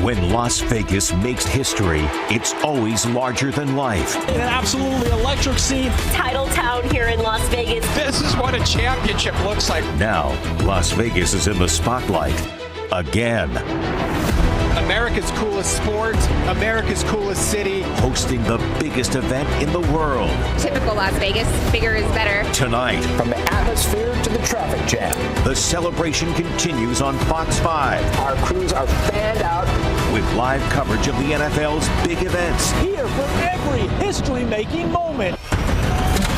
When Las Vegas makes history, it's always larger than life. An absolutely electric scene. Title town here in Las Vegas. This is what a championship looks like. Now, Las Vegas is in the spotlight again. America's coolest sport, America's coolest city. Hosting the biggest event in the world. Typical Las Vegas, bigger is better. Tonight, from the atmosphere to the traffic jam, the celebration continues on Fox 5. Our crews are fanned out with live coverage of the NFL's big events. Here for every history-making moment.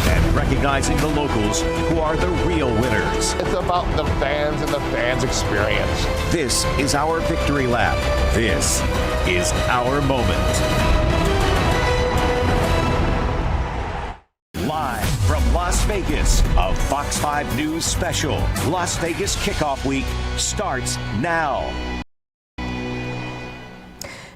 And recognizing the locals who are the real winners. It's about the fans and the fans' experience. This is our victory lap. This is our moment. Live from Las Vegas, a Fox 5 News special. Las Vegas Kickoff Week starts now.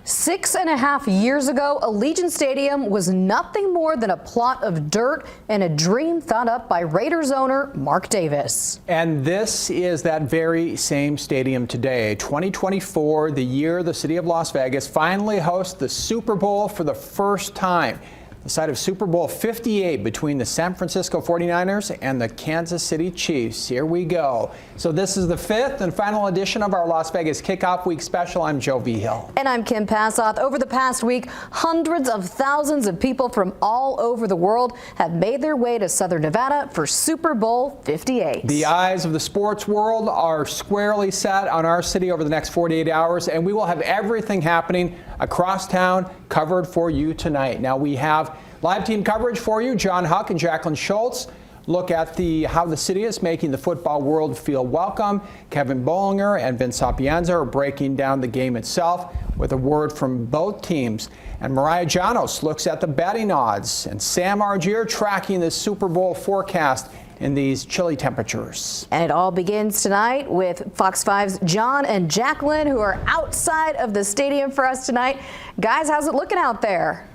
6.5 years ago, Allegiant Stadium was nothing more than a plot of dirt and a dream thought up by Raiders owner Mark Davis. And this is that very same stadium today. 2024, the year the city of Las Vegas finally hosts the Super Bowl for the first time. The site of Super Bowl 58 between the San Francisco 49ers and the Kansas City Chiefs. Here we go. So this is the fifth and final edition of our Las Vegas Kickoff Week special. I'm Joe Vigil. And I'm Kim Passoff. Over the past week, hundreds of thousands of people from all over the world have made their way to Southern Nevada for Super Bowl 58. The eyes of the sports world are squarely set on our city over the next 48 hours, and we will have everything happening across town covered for you tonight. Now we have live team coverage for you. John Huck and Jacqueline Schultz look at how the city is making the football world feel welcome. Kevin Bollinger and Vince Sapienza are breaking down the game itself with a word from both teams. And Mariah Janos looks at the betting odds. And Sam Argier tracking the Super Bowl forecast in these chilly temperatures. And it all begins tonight with Fox 5's John and Jacqueline, who are outside of the stadium for us tonight. Guys, how's it looking out there?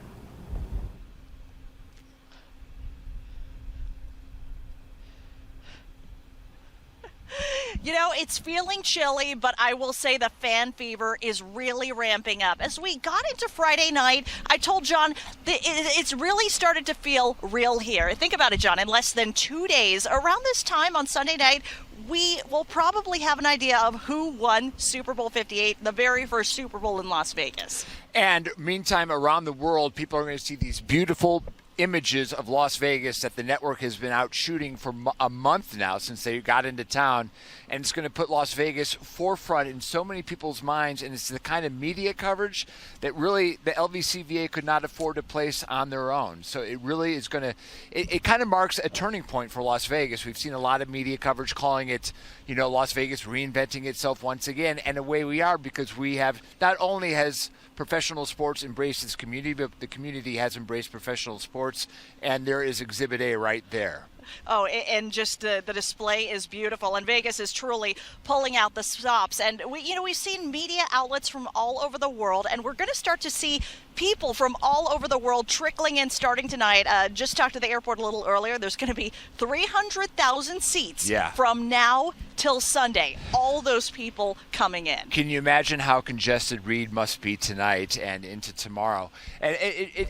You know, it's feeling chilly, but I will say the fan fever is really ramping up. As we got into Friday night, I told John it's really started to feel real here. Think about it, John. In less than 2 days, around this time on Sunday night, we will probably have an idea of who won Super Bowl 58, the very first Super Bowl in Las Vegas. And meantime, around the world, people are going to see these beautiful images of Las Vegas that the network has been out shooting for a month now since they got into town, and it's going to put Las Vegas forefront in so many people's minds, and it's the kind of media coverage that really the LVCVA could not afford to place on their own. So it really is going to it kind of marks a turning point for Las Vegas. We've seen a lot of media coverage calling it, you know, Las Vegas reinventing itself once again, and the way we are, because we have not only has professional sports embraced its community, but the community has embraced professional sports, and there is Exhibit A right there. Oh, and just the display is beautiful, and Vegas is truly pulling out the stops. And we've seen media outlets from all over the world, and we're going to start to see people from all over the world trickling in starting tonight. Just talked to the airport a little earlier. There's going to be 300,000 seats from now till Sunday. All those people coming in. Can you imagine how congested Reed must be tonight and into tomorrow? And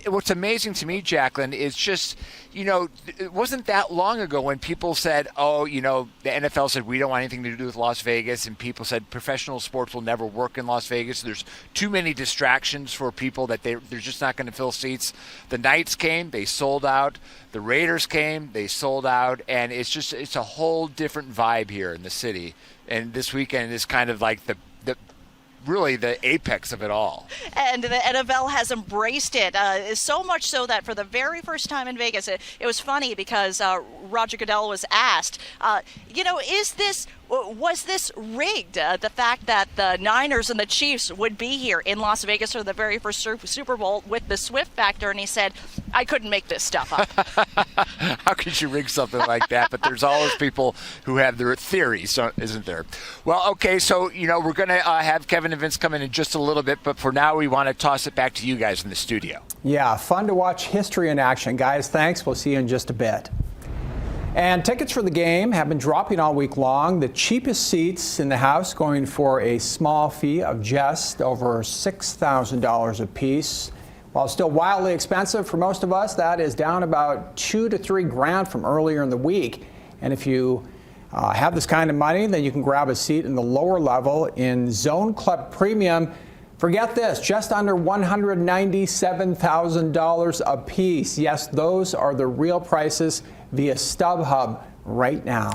what's amazing to me, Jacqueline, is just, it wasn't that long ago when people said, the NFL said we don't want anything to do with Las Vegas, and people said professional sports will never work in Las Vegas. There's too many distractions for people that they're just not going to fill seats. The Knights came, they sold out. The Raiders came, they sold out, and it's a whole different vibe here in the city. And this weekend is kind of like really the apex of it all. And the NFL has embraced it, so much so that for the very first time in Vegas, it was funny because Roger Goodell was asked, was this rigged? The fact that the Niners and the Chiefs would be here in Las Vegas for the very first Super Bowl with the Swift factor, and he said, I couldn't make this stuff up. How could you rig something like that? But there's always people who have their theories, isn't there? Well, okay, so, we're going to have Kevin and Vince come in just a little bit, but for now we want to toss it back to you guys in the studio. Yeah, fun to watch history in action. Guys, thanks. We'll see you in just a bit. And tickets for the game have been dropping all week long. The cheapest seats in the house going for a small fee of just over $6,000 a piece. While still wildly expensive for most of us, that is down about $2 to $3 grand from earlier in the week. And if you have this kind of money, then you can grab a seat in the lower level in Zone Club Premium. Forget this, just under $197,000 a piece. Yes, those are the real prices via StubHub right now.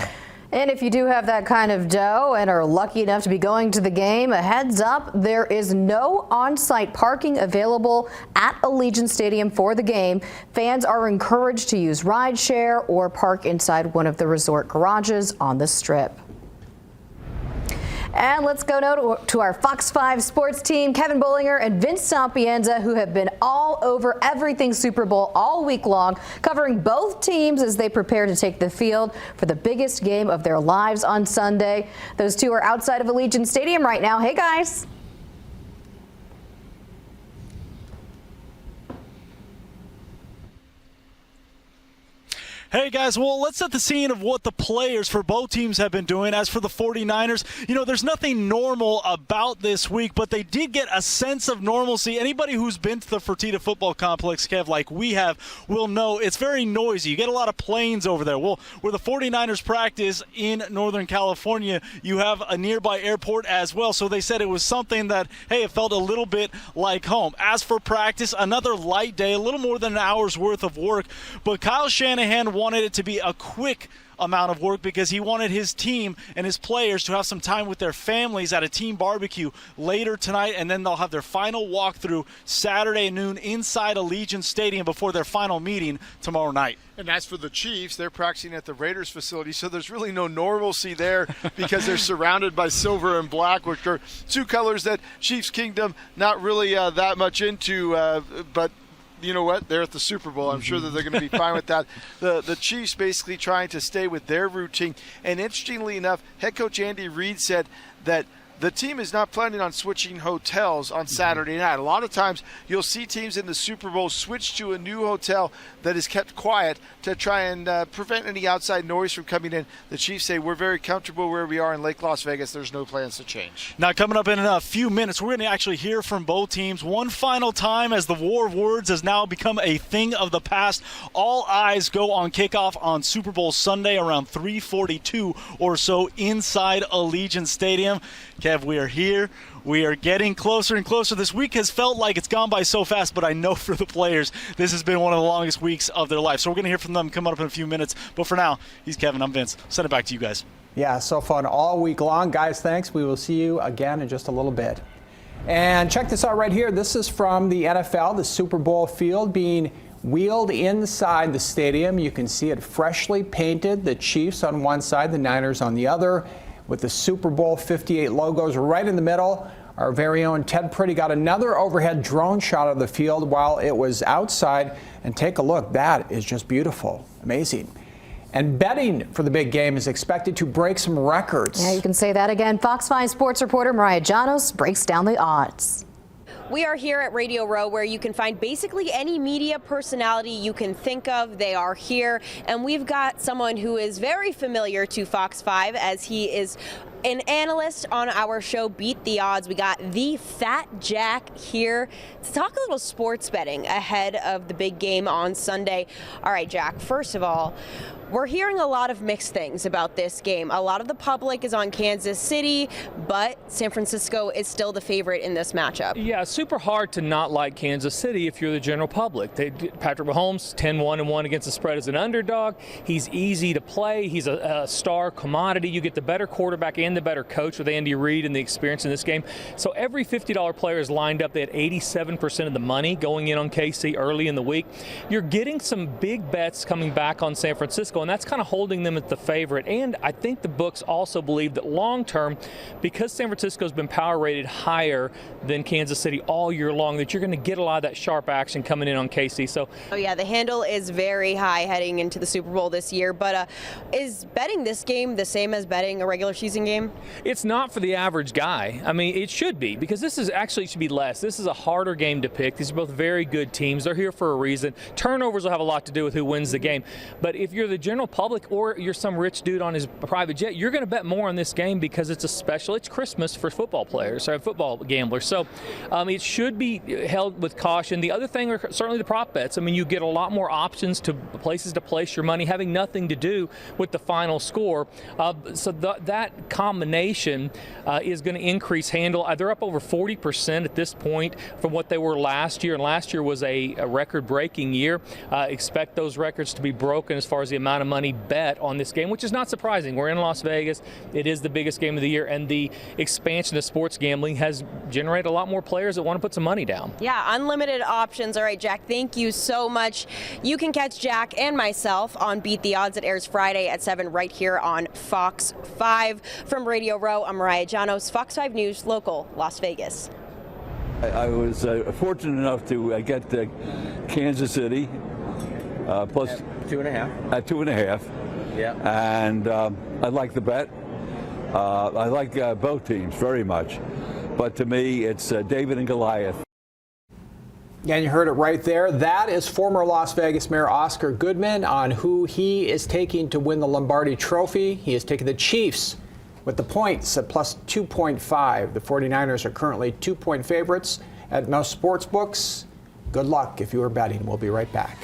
And if you do have that kind of dough and are lucky enough to be going to the game, a heads up, there is no on-site parking available at Allegiant Stadium for the game. Fans are encouraged to use rideshare or park inside one of the resort garages on the Strip. And let's go now to our Fox 5 sports team, Kevin Bollinger and Vince Sapienza, who have been all over everything Super Bowl all week long, covering both teams as they prepare to take the field for the biggest game of their lives on Sunday. Those two are outside of Allegiant Stadium right now. Hey, guys. Hey guys, well, let's set the scene of what the players for both teams have been doing. As for the 49ers, there's nothing normal about this week, but they did get a sense of normalcy. Anybody who's been to the Fertitta Football Complex, Kev, like we have, will know it's very noisy. You get a lot of planes over there. Well, where the 49ers practice in Northern California, you have a nearby airport as well. So they said it was something that, hey, it felt a little bit like home. As for practice, another light day, a little more than an hour's worth of work, but Kyle Shanahan wanted it to be a quick amount of work because he wanted his team and his players to have some time with their families at a team barbecue later tonight, and then they'll have their final walkthrough Saturday noon inside Allegiant Stadium before their final meeting tomorrow night. And as for the Chiefs, they're practicing at the Raiders facility, so there's really no normalcy there because they're surrounded by silver and black, which are two colors that Chiefs Kingdom not really that much into, but you know what? They're at the Super Bowl. I'm sure that they're going to be fine with that. The Chiefs basically trying to stay with their routine. And interestingly enough, head coach Andy Reid said that the team is not planning on switching hotels on Saturday night. A lot of times you'll see teams in the Super Bowl switch to a new hotel that is kept quiet to try and prevent any outside noise from coming in. The Chiefs say we're very comfortable where we are in Lake Las Vegas. There's no plans to change. Now, coming up in a few minutes, we're going to actually hear from both teams one final time as the war of words has now become a thing of the past. All eyes go on kickoff on Super Bowl Sunday around 3:42 or so inside Allegiant Stadium. Kev, we are here. We are getting closer and closer. This week has felt like it's gone by so fast, but I know for the players, this has been one of the longest weeks of their life. So we're going to hear from them coming up in a few minutes. But for now, he's Kevin. I'm Vince. Send it back to you guys. Yeah, so fun all week long. Guys, thanks. We will see you again in just a little bit. And check this out right here. This is from the NFL, the Super Bowl field being wheeled inside the stadium. You can see it freshly painted. The Chiefs on one side, the Niners on the other, with the Super Bowl 58 logos right in the middle. Our very own Ted Priddy got another overhead drone shot of the field while it was outside. And take a look. That is just beautiful. Amazing. And betting for the big game is expected to break some records. Yeah, you can say that again. Fox 5 sports reporter Mariah Janos breaks down the odds. We are here at Radio Row, where you can find basically any media personality you can think of. They are here, and we've got someone who is very familiar to Fox 5 as he is an analyst on our show Beat the Odds. We got the Fat Jack here to talk a little sports betting ahead of the big game on Sunday. All right, Jack, first of all, we're hearing a lot of mixed things about this game. A lot of the public is on Kansas City, but San Francisco is still the favorite in this matchup. Yeah, super hard to not like Kansas City if you're the general public. Patrick Mahomes, 10-1-1 against the spread as an underdog. He's easy to play. He's a star commodity. You get the better quarterback and the better coach with Andy Reid and the experience in this game. So every $50 player is lined up. They had 87% of the money going in on KC early in the week. You're getting some big bets coming back on San Francisco, and that's kind of holding them as the favorite. And I think the books also believe that long term, because San Francisco's been power rated higher than Kansas City all year long, that you're going to get a lot of that sharp action coming in on KC. So, oh yeah, the handle is very high heading into the Super Bowl this year. But is betting this game the same as betting a regular season game? It's not for the average guy. I mean, it should be, because this is actually should be less. This is a harder game to pick. These are both very good teams. They're here for a reason. Turnovers will have a lot to do with who wins the game. But if you're the general public or you're some rich dude on his private jet, you're going to bet more on this game because it's it's Christmas for football players or football gamblers. So it should be held with caution. The other thing are certainly the prop bets. I mean, you get a lot more options to places to place your money having nothing to do with the final score. So that combination is going to increase handle. They're up over 40% at this point from what they were last year, and last year was a record-breaking year. Expect those records to be broken as far as the amount of money bet on this game, which is not surprising. We're in Las Vegas. It is the biggest game of the year, and the expansion of sports gambling has generated a lot more players that want to put some money down. Yeah, unlimited options. All right, Jack, thank you so much. You can catch Jack and myself on Beat the Odds. It airs Friday at 7 right here on Fox 5. From Radio Row, I'm Mariah Janos, Fox 5 News, local, Las Vegas. I was fortunate enough to get Kansas City plus at 2.5. At 2.5. Yeah. And I like the bet. I like both teams very much. But to me, it's David and Goliath. And you heard it right there. That is former Las Vegas Mayor Oscar Goodman on who he is taking to win the Lombardi Trophy. He is taking the Chiefs with the points at plus 2.5. The 49ers are currently 2-point favorites at most sports books. Good luck if you are betting. We'll be right back.